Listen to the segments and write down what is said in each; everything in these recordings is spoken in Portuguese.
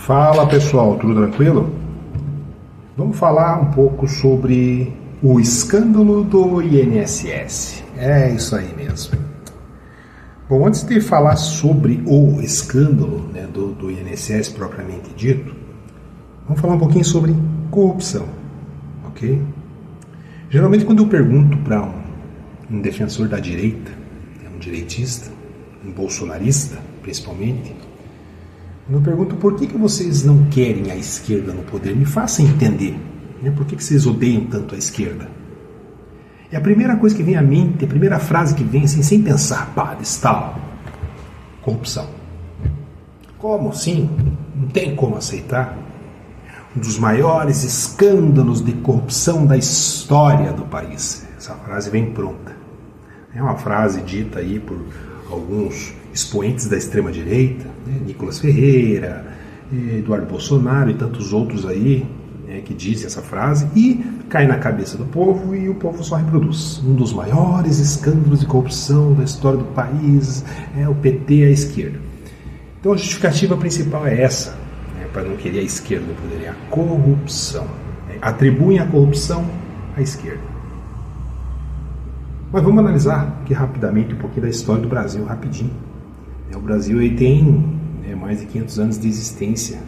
Fala pessoal, tudo tranquilo? Vamos falar um pouco sobre o escândalo do INSS. É isso aí mesmo. Bom, antes de falar sobre o escândalo, do INSS propriamente dito, vamos falar um pouquinho sobre corrupção, ok? Geralmente quando eu pergunto para um defensor da direita, um direitista, um bolsonarista principalmente, quando eu pergunto por que vocês não querem a esquerda no poder, me façam entender, por que vocês odeiam tanto a esquerda. E a primeira coisa que vem à mente, a primeira frase que vem assim, sem pensar, pá, estalo, corrupção. Como assim? Não tem como aceitar. Um dos maiores escândalos de corrupção da história do país. Essa frase vem pronta. É uma frase dita aí por alguns expoentes da extrema-direita, Nicolas Ferreira, Eduardo Bolsonaro e tantos outros aí, que dizem essa frase e cai na cabeça do povo e o povo só reproduz. Um dos maiores escândalos de corrupção da história do país é o PT e a esquerda. Então a justificativa principal é essa, para não querer a esquerda no poder, é a corrupção. Atribuem a corrupção à esquerda. Mas vamos analisar aqui rapidamente um pouquinho da história do Brasil, rapidinho. O Brasil aí tem mais de 500 anos de existência,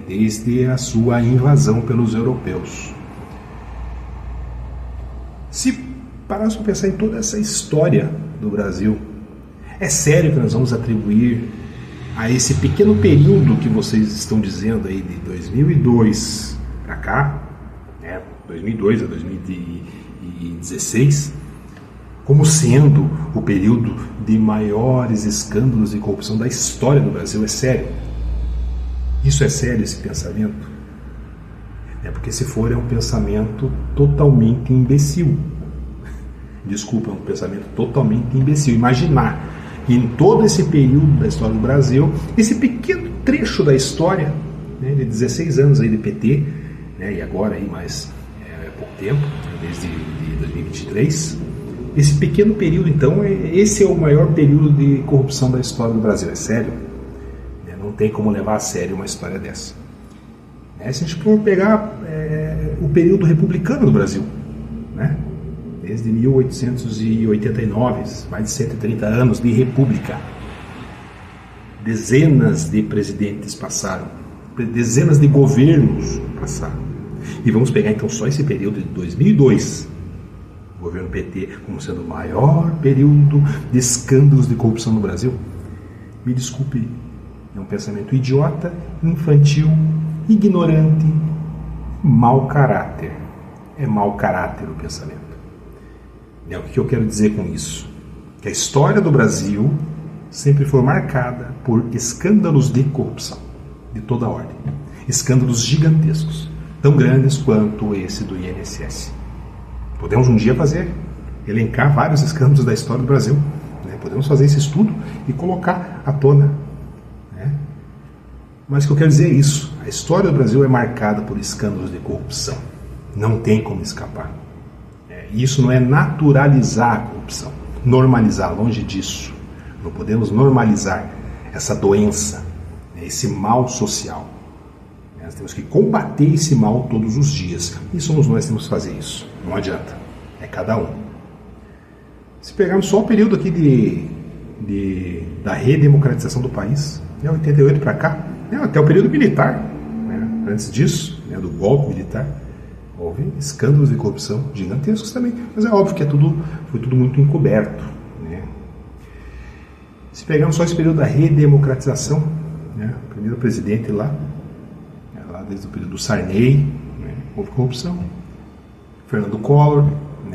desde a sua invasão pelos europeus. Se pararmos para pensar em toda essa história do Brasil, é sério que nós vamos atribuir a esse pequeno período que vocês estão dizendo aí de 2002 para cá, 2002 a 2016, como sendo o período de maiores escândalos de corrupção da história do Brasil? É sério? Isso é sério, esse pensamento? Porque se for, é um pensamento totalmente imbecil. Desculpa, é um pensamento totalmente imbecil. Imaginar que em todo esse período da história do Brasil, esse pequeno trecho da história, de 16 anos aí de PT, e agora aí mais pouco tempo, desde 2023, esse pequeno período, então, esse é o maior período de corrupção da história do Brasil. É sério? Não tem como levar a sério uma história dessa. Se a gente for pegar o período republicano do Brasil, desde 1889, mais de 130 anos de república, dezenas de presidentes passaram, dezenas de governos passaram. E vamos pegar então só esse período de 2002, o governo PT, como sendo o maior período de escândalos de corrupção no Brasil. Me desculpe, é um pensamento idiota, infantil, ignorante, mau caráter. É mau caráter o pensamento. O que eu quero dizer com isso? Que a história do Brasil sempre foi marcada por escândalos de corrupção, de toda ordem. Escândalos gigantescos, tão grandes quanto esse do INSS. Podemos um dia elencar vários escândalos da história do Brasil. Podemos fazer esse estudo e colocar à tona. Mas o que eu quero dizer é isso. A história do Brasil é marcada por escândalos de corrupção. Não tem como escapar. Isso não é naturalizar a corrupção, normalizar, longe disso. Não podemos normalizar essa doença, esse mal social. Nós temos que combater esse mal todos os dias. E somos nós que temos que fazer isso. Não adianta. É cada um. Se pegarmos só o período aqui da redemocratização do país, 88 para cá, até o período militar, antes disso, do golpe militar, houve escândalos de corrupção gigantescos também, mas é óbvio que foi tudo muito encoberto. Se pegarmos só esse período da redemocratização, o primeiro presidente lá desde o período do Sarney, houve corrupção. Fernando Collor,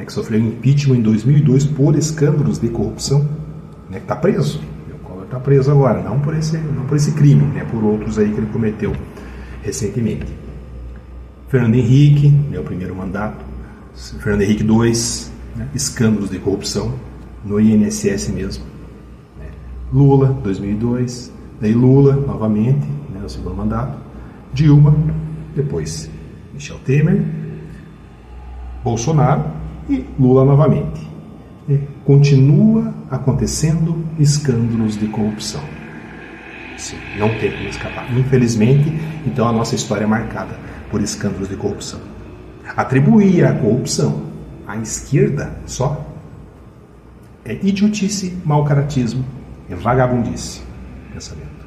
que sofreu impeachment em 2002 por escândalos de corrupção, que está preso. O Collor está preso agora, não por esse crime, por outros aí que ele cometeu recentemente. Fernando Henrique, o primeiro mandato. Fernando Henrique II, escândalos de corrupção no INSS mesmo. Lula, 2002. Daí Lula, novamente, no segundo mandato. Dilma, depois Michel Temer, Bolsonaro e Lula novamente. Continua acontecendo escândalos de corrupção. Sim, não tem como escapar. Infelizmente, então a nossa história é marcada por escândalos de corrupção. Atribuir a corrupção à esquerda só é idiotice, mau caratismo, é vagabundice, pensamento.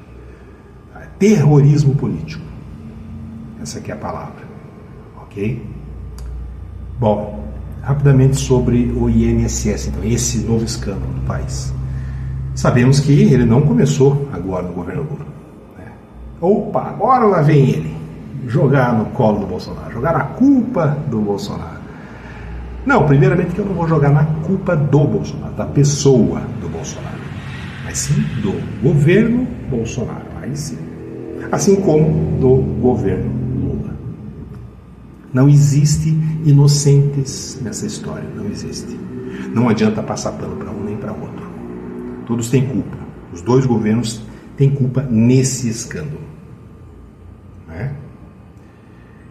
É terrorismo político. Essa aqui é a palavra. Ok? Bom, rapidamente sobre o INSS, então, esse novo escândalo do país. Sabemos que ele não começou agora no governo Lula. Né? Opa, agora lá vem ele, jogar no colo do Bolsonaro, jogar a culpa do Bolsonaro. Não, primeiramente que eu não vou jogar na culpa do Bolsonaro, da pessoa do Bolsonaro, mas sim do governo Bolsonaro, aí sim. Assim como do governo Lula. Não existe inocentes nessa história, não existe. Não adianta passar pano para um nem para outro. Todos têm culpa. Os dois governos têm culpa nesse escândalo. Né?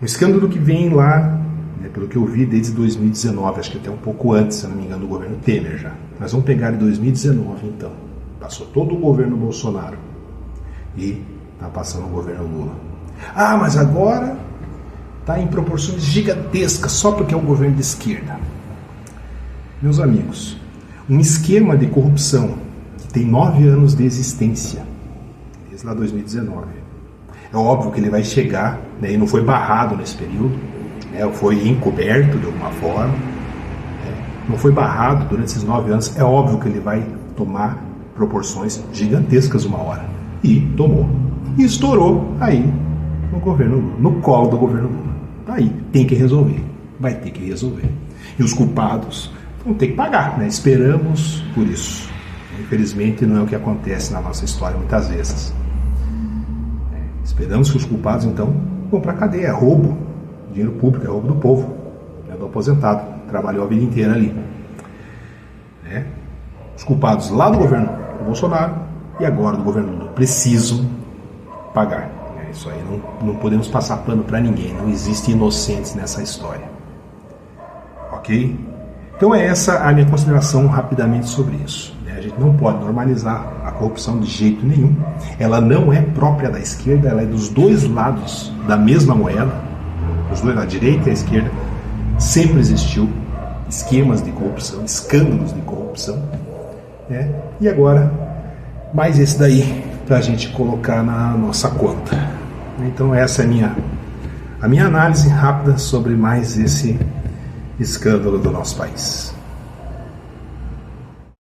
Um escândalo que vem lá, né, pelo que eu vi, desde 2019, acho que até um pouco antes, se não me engano, do governo Temer já. Mas vamos pegar em 2019, então. Passou todo o governo Bolsonaro e está passando o governo Lula. Ah, mas agora está em proporções gigantescas só porque é o governo de esquerda. Meus amigos, um esquema de corrupção tem 9 anos de existência, desde lá 2019. É óbvio que ele vai chegar, né, e não foi barrado nesse período, né, foi encoberto de alguma forma, né, não foi barrado durante esses 9 anos, é óbvio que ele vai tomar proporções gigantescas uma hora. E tomou. E estourou aí no governo Lula, no colo do governo Lula. Tá aí, tem que resolver, vai ter que resolver. E os culpados vão ter que pagar, né? Esperamos por isso. Infelizmente não é o que acontece na nossa história muitas vezes. Esperamos que os culpados então vão para a cadeia. É roubo, dinheiro público, é roubo do povo, é do aposentado, trabalhou a vida inteira ali. Os culpados lá do governo Bolsonaro e agora do governo Lula precisam pagar. Isso aí não podemos passar pano para ninguém, não existe inocentes nessa história. Ok? Então é essa a minha consideração rapidamente sobre isso. A gente não pode normalizar a corrupção de jeito nenhum. Ela não é própria da esquerda, ela é dos dois lados da mesma moeda. Os dois, a direita e a esquerda. Sempre existiu esquemas de corrupção, escândalos de corrupção. Né? E agora, mais esse daí para a gente colocar na nossa conta. Então essa é a minha análise rápida sobre mais esse escândalo do nosso país.